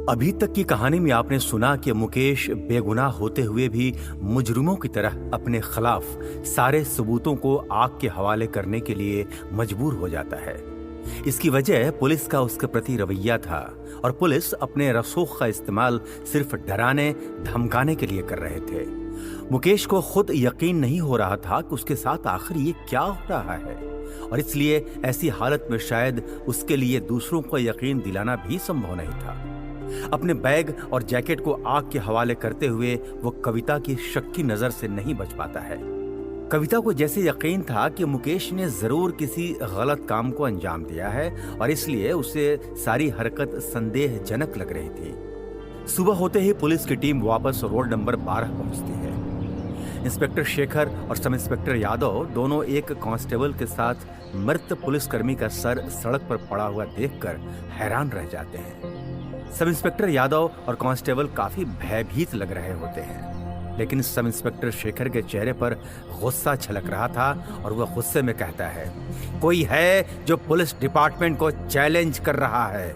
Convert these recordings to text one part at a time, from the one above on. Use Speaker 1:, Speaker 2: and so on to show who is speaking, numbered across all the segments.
Speaker 1: अभी तक की कहानी में आपने सुना कि मुकेश बेगुनाह होते हुए भी मुजरिमों की तरह अपने खिलाफ सारे सबूतों को आग के हवाले करने के लिए मजबूर हो जाता है। इसकी वजह पुलिस का उसके प्रति रवैया था और पुलिस अपने रसूख का इस्तेमाल सिर्फ डराने धमकाने के लिए कर रहे थे। मुकेश को खुद यकीन नहीं हो रहा था कि उसके साथ आखिर ये क्या हो रहा है और इसलिए ऐसी हालत में शायद उसके लिए दूसरों को यकीन दिलाना भी संभव नहीं था। अपने बैग और जैकेट को आग के हवाले करते हुए वो कविता की शक की नजर से नहीं बच पाता है। कविता को जैसे यकीन था कि मुकेश ने जरूर किसी गलत काम को अंजाम दिया है और इसलिए उसे सारी हरकत संदेहजनक लग रही थी। सुबह होते ही पुलिस की टीम वापस रोड नंबर 12 पहुंचती है। इंस्पेक्टर शेखर और सब इंस्पेक्टर यादव दोनों एक कांस्टेबल के साथ मृत पुलिसकर्मी का सर सड़क पर पड़ा हुआ देखकर हैरान रह जाते हैं। सब इंस्पेक्टर यादव और कांस्टेबल काफी भयभीत लग रहे होते हैं, लेकिन सब इंस्पेक्टर शेखर के चेहरे पर गुस्सा छलक रहा था और वह गुस्से में कहता है, कोई है जो पुलिस डिपार्टमेंट को चैलेंज कर रहा है?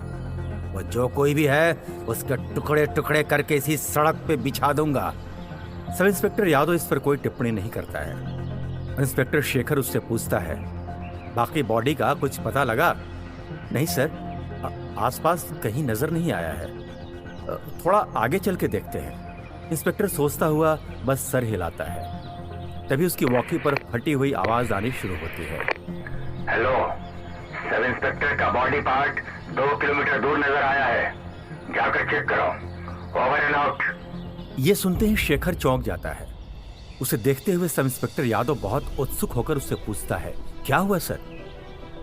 Speaker 1: वो जो कोई भी है उसके टुकड़े टुकड़े करके इसी सड़क पे बिछा दूंगा। सब इंस्पेक्टर यादव इस पर कोई टिप्पणी नहीं करता है। इंस्पेक्टर शेखर उससे पूछता है, बाकी बॉडी का कुछ पता लगा? नहीं सर, आसपास कहीं नजर नहीं आया है। थोड़ा आगे चल के देखते हैं। इंस्पेक्टर सोचता हुआ बस सर हिलाता है। तभी उसकी वॉकी पर फटी हुई आवाज आनी शुरू होती है।
Speaker 2: हेलो, सब इंस्पेक्टर का बॉडी पार्ट 2 किलोमीटर दूर नजर आया है, जाकर चेक करो। Over and out.
Speaker 1: ये सुनते ही शेखर चौंक जाता है। उसे देखते हुए सब इंस्पेक्टर यादव बहुत उत्सुक होकर उससे पूछता है, क्या हुआ सर?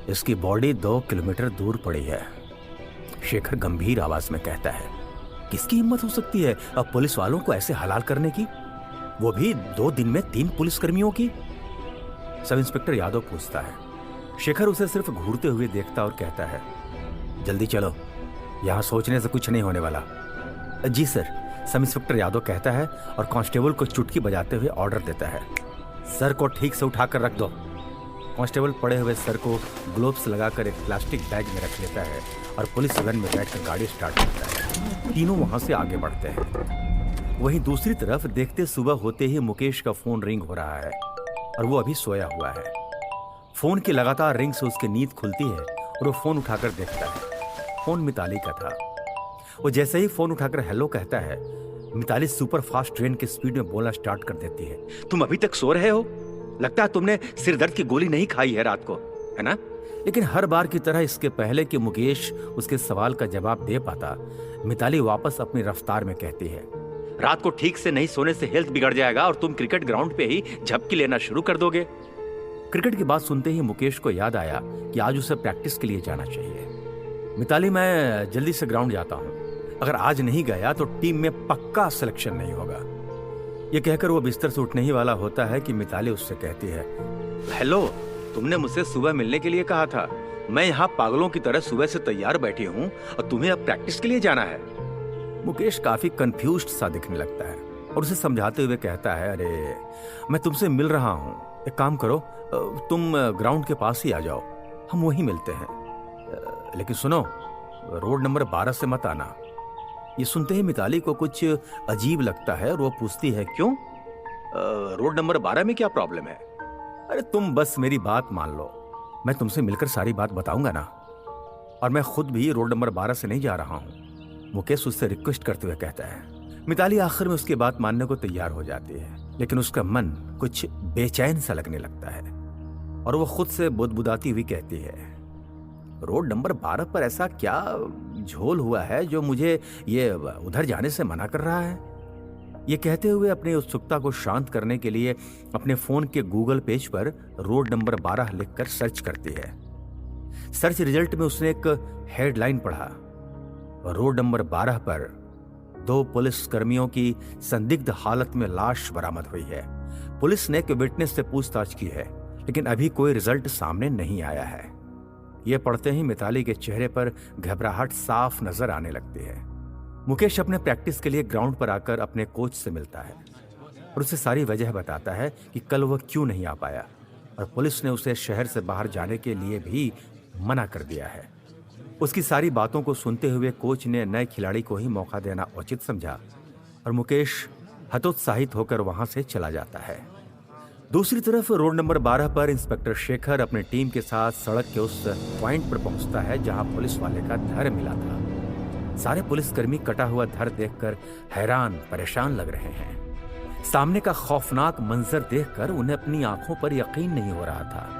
Speaker 1: इसकी बॉडी 2 किलोमीटर दूर पड़ी है, शेखर गंभीर आवाज में कहता है। किसकी हिम्मत हो सकती है अब पुलिस वालों को ऐसे हलाल करने की, वो भी 2 दिन में 3 पुलिसकर्मियों की? सब इंस्पेक्टर यादव पूछता है। शेखर उसे सिर्फ घूरते हुए देखता और कहता है, जल्दी चलो, यहां सोचने से कुछ नहीं होने वाला। जी सर, सब इंस्पेक्टर यादव कहता है और कांस्टेबल को चुटकी बजाते हुए ऑर्डर देता है, सर को ठीक से उठाकर रख दो। कांस्टेबल पड़े हुए सर को ग्लोव्स लगाकर एक प्लास्टिक बैग में रख लेता है और पुलिस वैन में बैठकर गाड़ी स्टार्ट करता है। तीनों वहां से आगे बढ़ते हैं। वहीं दूसरी तरफ देखते सुबह होते ही मुकेश का फोन रिंग हो रहा है और वो अभी सोया हुआ है। फोन की लगातार रिंग से उसकी नींद खुलती है और वो फोन उठाकर देखता है। फोन मिताली का था। वो जैसे ही फोन उठाकर हेलो कहता है, मिताली सुपर फास्ट ट्रेन की स्पीड में बोलना स्टार्ट कर देती है, तुम अभी तक सो रहे हो? लगता है तुमने सिर दर्द की गोली नहीं खाई है रात को, है ना? लेकिन हर बार की तरह इसके पहले कि मुकेश उसके सवाल का जवाब दे पाता, मिताली वापस अपनी रफ्तार में कहती है, रात को ठीक से नहीं सोने से हेल्थ बिगड़ जाएगा और तुम क्रिकेट ग्राउंड पे ही झपकी लेना शुरू कर दोगे। क्रिकेट की बात सुनते ही मुकेश को याद आया कि आज उसे प्रैक्टिस के लिए जाना चाहिए। मिताली, मैं जल्दी से ग्राउंड जाता हूँ, अगर आज नहीं गया तो टीम में पक्का सिलेक्शन नहीं होगा। ये कहकर वो बिस्तर से उठने ही वाला होता है कि मिताली उससे कहती है, हेलो, तुमने मुझसे सुबह मिलने के लिए कहा था। मैं यहाँ पागलों की तरह सुबह से तैयार बैठी हूँ और तुम्हें अब प्रैक्टिस के लिए जाना है। मुकेश काफी कंफ्यूज्ड सा दिखने लगता है और उसे समझाते हुए कहता है, अरे मैं तुमसे मिल रहा हूँ, एक काम करो, तुम ग्राउंड के पास ही आ जाओ, हम वहीं मिलते हैं। लेकिन सुनो, रोड नंबर 12 से मत आना। ये सुनते ही मिताली को कुछ अजीब लगता है और वो पूछती है, क्यों? रोड नंबर 12 में क्या प्रॉब्लम है? अरे तुम बस मेरी बात मान लो, मैं तुमसे मिलकर सारी बात बताऊंगा ना, और मैं खुद भी रोड नंबर 12 से नहीं जा रहा हूं, मुकेश उससे रिक्वेस्ट करते हुए कहता है। मिताली आखिर में उसकी बात मानने को तैयार हो जाती है, लेकिन उसका मन कुछ बेचैन सा लगने लगता है और वो खुद से बुदबुदाती हुई कहती है, रोड नंबर 12 पर ऐसा क्या झोल हुआ है जो मुझे ये उधर जाने से मना कर रहा है? ये कहते हुए अपनी उत्सुकता को शांत करने के लिए अपने फोन के गूगल पेज पर रोड नंबर 12 लिखकर सर्च करती है। सर्च रिजल्ट में उसने एक हेडलाइन पढ़ा, रोड नंबर 12 पर 2 पुलिस कर्मियों की संदिग्ध हालत में लाश बरामद हुई है। पुलिस ने एक विटनेस से पूछताछ की है, लेकिन अभी कोई रिजल्ट सामने नहीं आया है। यह पढ़ते ही मिताली के चेहरे पर घबराहट साफ नजर आने लगती है। मुकेश अपने प्रैक्टिस के लिए ग्राउंड पर आकर अपने कोच से मिलता है और उसे सारी वजह बताता है कि कल वह क्यों नहीं आ पाया और पुलिस ने उसे शहर से बाहर जाने के लिए भी मना कर दिया है। उसकी सारी बातों को सुनते हुए कोच ने नए खिलाड़ी को ही मौका देना उचित समझा और मुकेश हतोत्साहित होकर वहां से चला जाता है। दूसरी तरफ रोड नंबर 12 पर इंस्पेक्टर शेखर अपनी टीम के साथ सड़क के उस पॉइंट पर पहुंचता है जहां पुलिस वाले का धर मिला था। सारे पुलिसकर्मी कटा हुआ धर देखकर हैरान परेशान लग रहे हैं। सामने का खौफनाक मंजर देखकर उन्हें अपनी आंखों पर यकीन नहीं हो रहा था।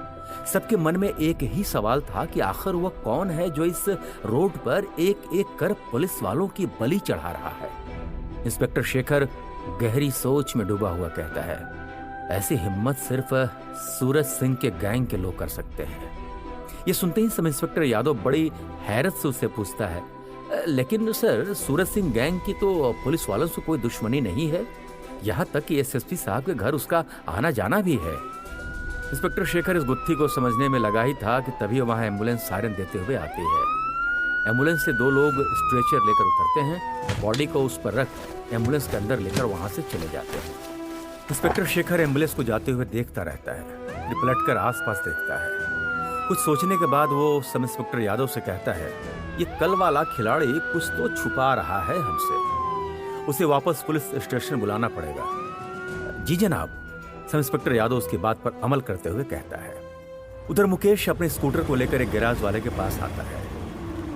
Speaker 1: सबके मन में एक ही सवाल था कि आखिर वह कौन है जो इस रोड पर एक एक कर पुलिस वालों की बलि चढ़ा रहा है। इंस्पेक्टर शेखर गहरी सोच में डूबा हुआ कहता है, ऐसी हिम्मत सिर्फ सूरज सिंह के गैंग के लोग कर सकते हैं। ये सुनते ही सब इंस्पेक्टर यादव बड़ी हैरत से उससे पूछता है, लेकिन सर सूरज सिंह गैंग की तो पुलिस वालों से कोई दुश्मनी नहीं है, यहाँ तक कि एसएसपी साहब के घर उसका आना जाना भी है। इंस्पेक्टर शेखर इस गुत्थी को समझने में लगा ही था कि तभी वहां एम्बुलेंस सायरन देते हुए आती है। एम्बुलेंस से 2 लोग स्ट्रेचर लेकर उतरते हैं, बॉडी को उस पर रख एम्बुलेंस के अंदर लेकर वहां से चले जाते हैं। इंस्पेक्टर शेखर एम्बुलेंस को जाते हुए देखता रहता है, फिर पलटकर आसपास देखता है। कुछ सोचने के बाद वो सब इंस्पेक्टर यादव से कहता है, ये कल वाला खिलाड़ी कुछ तो छुपा रहा है हमसे, उसे वापस पुलिस स्टेशन बुलाना पड़ेगा। जी जनाब, सब इंस्पेक्टर यादव उसकी बात पर अमल करते हुए कहता है। उधर मुकेश अपने स्कूटर को लेकर एक गैराज वाले के पास आता है।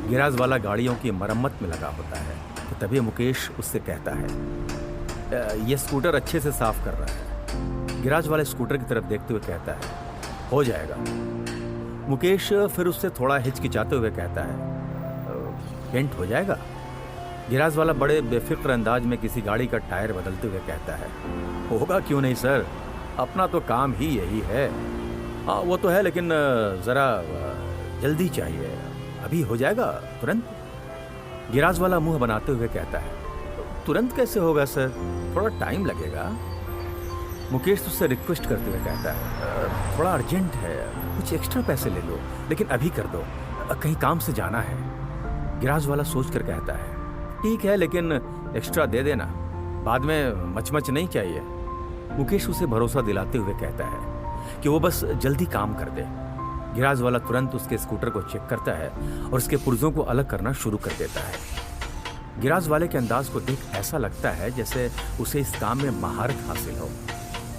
Speaker 1: गैराज वाला गाड़ियों की मरम्मत में लगा होता है, तो तभी मुकेश उससे कहता है, ये स्कूटर अच्छे से साफ कर रहा है। गैराज वाले स्कूटर की तरफ देखते हुए कहता है, हो जाएगा। मुकेश फिर उससे थोड़ा हिचकिचाते हुए कहता है, पेंट हो जाएगा। गैराज वाला बड़े बेफिक्र अंदाज में किसी गाड़ी का टायर बदलते हुए कहता है, होगा क्यों नहीं सर, अपना तो काम ही यही है। हाँ वो तो है, लेकिन जरा जल्दी चाहिए, अभी हो जाएगा तुरंत। गैराज वाला मुंह बनाते हुए कहता है, तुरंत कैसे होगा सर, थोड़ा टाइम लगेगा। मुकेश उससे रिक्वेस्ट करते हुए कहता है, थोड़ा अर्जेंट है, कुछ एक्स्ट्रा पैसे ले लो, लेकिन अभी कर दो, कहीं काम से जाना है। गैराज वाला सोच कर कहता है, ठीक है, लेकिन एक्स्ट्रा दे देना, बाद में मचमच नहीं चाहिए। मुकेश उसे भरोसा दिलाते हुए कहता है कि वो बस जल्दी काम कर दे। गैराज वाला तुरंत उसके स्कूटर को चेक करता है और उसके पुर्जों को अलग करना शुरू कर देता है। गैराज वाले के अंदाज को देख ऐसा लगता है जैसे उसे इस काम में महारत हासिल हो।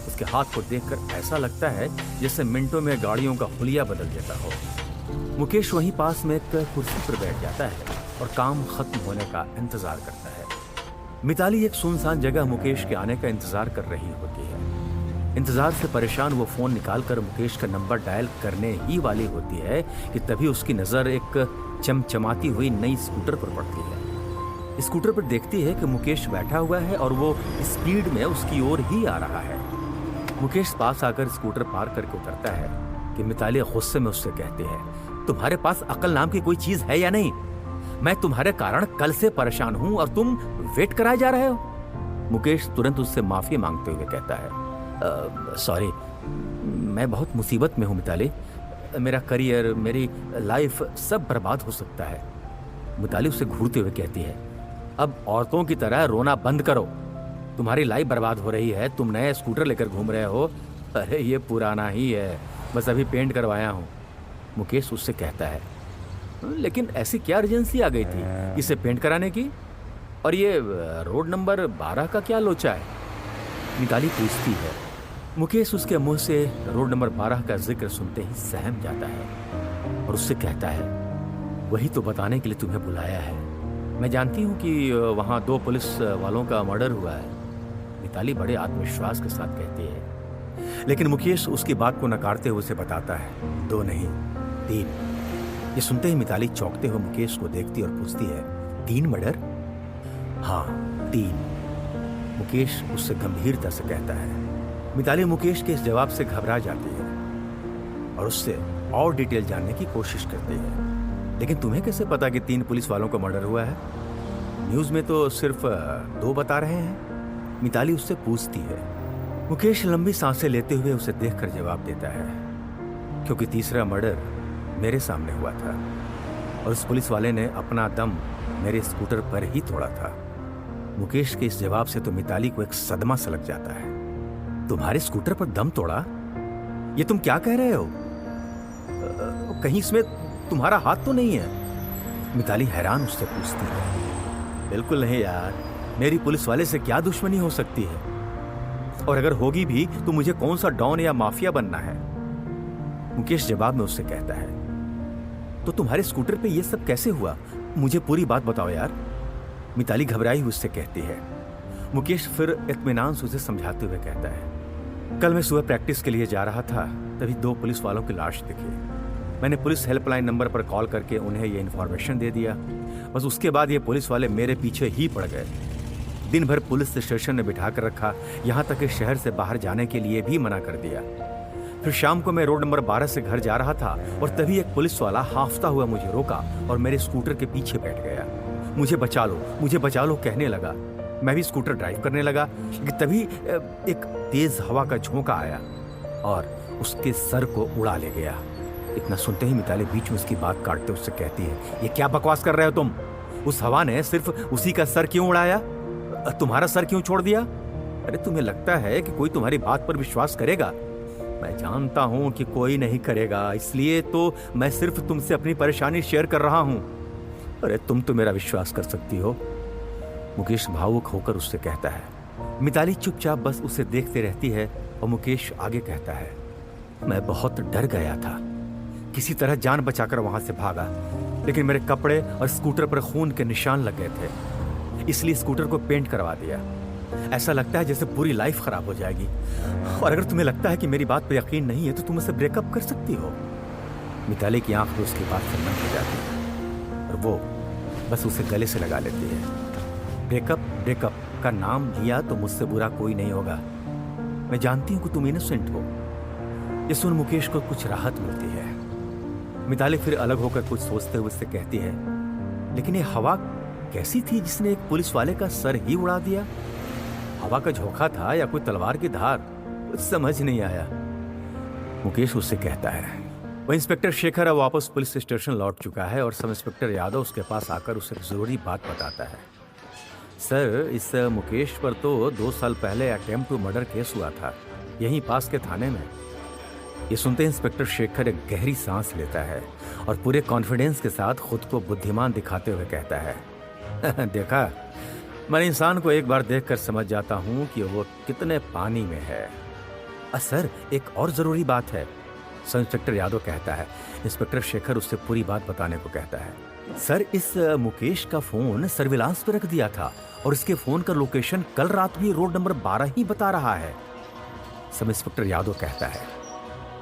Speaker 1: उसके हाथ को देखकर ऐसा लगता है जैसे मिनटों में गाड़ियों का हुलिया बदल देता हो। मुकेश वहीं पास में एक कुर्सी पर बैठ जाता है और काम खत्म होने का इंतजार करता है। मिताली एक सुनसान जगह मुकेश के आने का इंतजार कर रही होती है। इंतजार से परेशान वो फोन निकालकर मुकेश का नंबर डायल करने ही वाली होती है कि तभी उसकी नजर एक चमचमाती हुई नई स्कूटर पर पड़ती है। स्कूटर पर देखती है कि मुकेश बैठा हुआ है और वो स्पीड में उसकी ओर ही आ रहा है। मुकेश पास आकर स्कूटर पार करके उतरता है कि मिताली गुस्से में उससे कहती है, तुम्हारे पास अकल नाम की कोई चीज है या नहीं? मैं तुम्हारे कारण कल से परेशान हूं और तुम वेट कराए जा रहे हो। मुकेश तुरंत उससे माफी मांगते हुए कहता है, सॉरी, मैं बहुत मुसीबत में हूं मिताली, मेरा करियर, मेरी लाइफ सब बर्बाद हो सकता है। मिताली उससे घूरते हुए कहती है, अब औरतों की तरह रोना बंद करो, तुम्हारी लाइफ बर्बाद हो रही है, तुम नया स्कूटर लेकर घूम रहे हो। अरे ये पुराना ही है, बस अभी पेंट करवाया हूं। मुकेश उससे कहता है, लेकिन ऐसी क्या अर्जेंसी आ गई थी इसे पेंट कराने की, और ये रोड नंबर 12 का क्या लोचा है? मिताली पूछती है। मुकेश उसके मुंह से रोड नंबर 12 का जिक्र सुनते ही सहम जाता है और उससे कहता है, वही तो बताने के लिए तुम्हें बुलाया है। मैं जानती हूँ कि वहाँ 2 पुलिस वालों का मर्डर हुआ है। मिताली बड़े आत्मविश्वास के साथ कहती है, लेकिन मुकेश उसकी बात को नकारते हुए उसे बताता है, 2 नहीं 3। ये सुनते ही मिताली चौंकते हुए मुकेश को देखती और पूछती है, 3 मर्डर? हाँ 3। मुकेश उससे गंभीरता से कहता है। मिताली मुकेश के इस जवाब से घबरा जाती है और उससे और डिटेल जानने की कोशिश करती है, लेकिन तुम्हें कैसे पता कि 3 पुलिस वालों का मर्डर हुआ है? न्यूज में तो सिर्फ 2 बता रहे हैं। मिताली उससे पूछती है। मुकेश लंबी सांसें लेते हुए उसे देखकर जवाब देता है, क्योंकि तीसरा मर्डर मेरे सामने हुआ था और उस पुलिस वाले ने अपना दम मेरे स्कूटर पर ही तोड़ा था। मुकेश के इस जवाब से तो मिताली को एक सदमा सा लग जाता है। तुम्हारे स्कूटर पर दम तोड़ा? ये तुम क्या कह रहे हो? कहीं इसमें तुम्हारा हाथ तो नहीं है? मिताली हैरान उससे पूछती है। बिल्कुल नहीं यार, मेरी पुलिस वाले से क्या दुश्मनी हो सकती है, और अगर होगी भी तो मुझे कौन सा डॉन या माफिया बनना है। मुकेश जवाब में उससे कहता है, तो तुम्हारे स्कूटर पे ये सब कैसे हुआ, मुझे पूरी बात बताओ यार। मिताली घबराई हुई उससे कहती है। मुकेश फिर इत्मीनान से उसे समझाते हुए कहता है, कल मैं सुबह प्रैक्टिस के लिए जा रहा था, तभी 2 पुलिस वालों की लाश दिखी। मैंने पुलिस हेल्पलाइन नंबर पर कॉल करके उन्हें ये इन्फॉर्मेशन दे दिया। बस उसके बाद ये पुलिस वाले मेरे पीछे ही पड़ गए। दिन भर पुलिस स्टेशन में बिठा कर रखा, यहाँ तक कि शहर से बाहर जाने के लिए भी मना कर दिया। फिर शाम को मैं रोड नंबर 12 से घर जा रहा था और तभी एक पुलिस वाला हांफता हुआ मुझे रोका और मेरे स्कूटर के पीछे बैठ गया। मुझे बचा लो कहने लगा। मैं भी स्कूटर ड्राइव करने लगा कि तभी एक तेज हवा का झोंका आया और उसके सर को उड़ा ले गया। इतना सुनते ही मिताली बीच में उसकी बात काटते उससे कहती है, ये क्या बकवास कर रहे हो तुम? उस हवा ने सिर्फ उसी का सर क्यों उड़ाया, तुम्हारा सर क्यों छोड़ दिया? अरे तुम्हें लगता है कि कोई तुम्हारी बात पर विश्वास करेगा? मैं जानता हूं कि कोई नहीं करेगा, इसलिए तो मैं सिर्फ तुमसे अपनी परेशानी शेयर कर रहा हूं। अरे तुम तो मेरा विश्वास कर सकती हो। मुकेश भावुक होकर उससे कहता है। मिताली चुपचाप बस उसे देखते रहती है और मुकेश आगे कहता है, मैं बहुत डर गया था, किसी तरह जान बचाकर वहां से भागा, लेकिन मेरे कपड़े और स्कूटर पर खून के निशान लग गए थे, इसलिए स्कूटर को पेंट करवा दिया। ऐसा लगता है जैसे पूरी लाइफ खराब हो जाएगी, और अगर तुम्हें लगता है कि मेरी बात पर यकीन नहीं है तो तुम मुझसे ब्रेकअप कर सकती हो। मिताली की आंख में उसकी बात से बंद हो जाती है और वो बस उसे गले से लगा लेती है। ब्रेकअप का नाम लिया तो मुझसे बुरा कोई नहीं होगा। मैं जानती हूं कि तुम इनोसेंट हो। ये सुन मुकेश को कुछ राहत मिलती है। मिताली फिर अलग होकर कुछ सोचते हुए उससे कहती है, लेकिन ये हवा कैसी थी जिसने एक पुलिस वाले का सर ही उड़ा दिया? हवा का झोंका था या कोई तलवार की धार? कुछ समझ नहीं आया। मुकेश उससे कहता है। वह इंस्पेक्टर शेखर अब वापस पुलिस स्टेशन लौट चुका है और सब इंस्पेक्टर यादव उसके पास आकर उसे जरूरी बात बताता है। सर, इस मुकेश पर तो 2 साल पहले अटेम्प्ट टू मर्डर केस हुआ था, यहीं पास के थाने में। ये सुनते इंस्पेक्टर शेखर एक गहरी सांस लेता है और पूरे कॉन्फिडेंस के साथ खुद को बुद्धिमान दिखाते हुए कहता है, देखा, मैं इंसान को एक बार देखकर समझ जाता हूं कि वो कितने पानी में है। सर, एक और जरूरी बात है, सब इंस्पेक्टर यादव कहता है। इंस्पेक्टर शेखर उससे पूरी बात बताने को कहता है। सर, इस मुकेश का फोन सर्विलांस पर रख दिया था और इसके फोन का लोकेशन कल रात भी रोड नंबर 12 ही बता रहा है, सब इंस्पेक्टर यादव कहता है।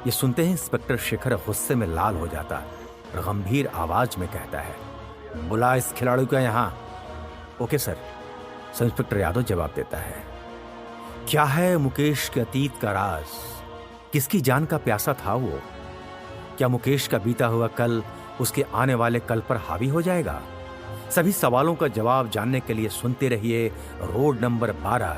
Speaker 1: ये सुनते ही इंस्पेक्टर शेखर गुस्से में लाल हो जाता और गंभीर आवाज में कहता है, बुला इस खिलाड़ी को यहां। Okay sir, sub inspector Yadav जवाब देता है। क्या है मुकेश के अतीत का राज? किसकी जान का प्यासा था वो? क्या मुकेश का बीता हुआ कल उसके आने वाले कल पर हावी हो जाएगा? सभी सवालों का जवाब जानने के लिए सुनते रहिए रोड नंबर 12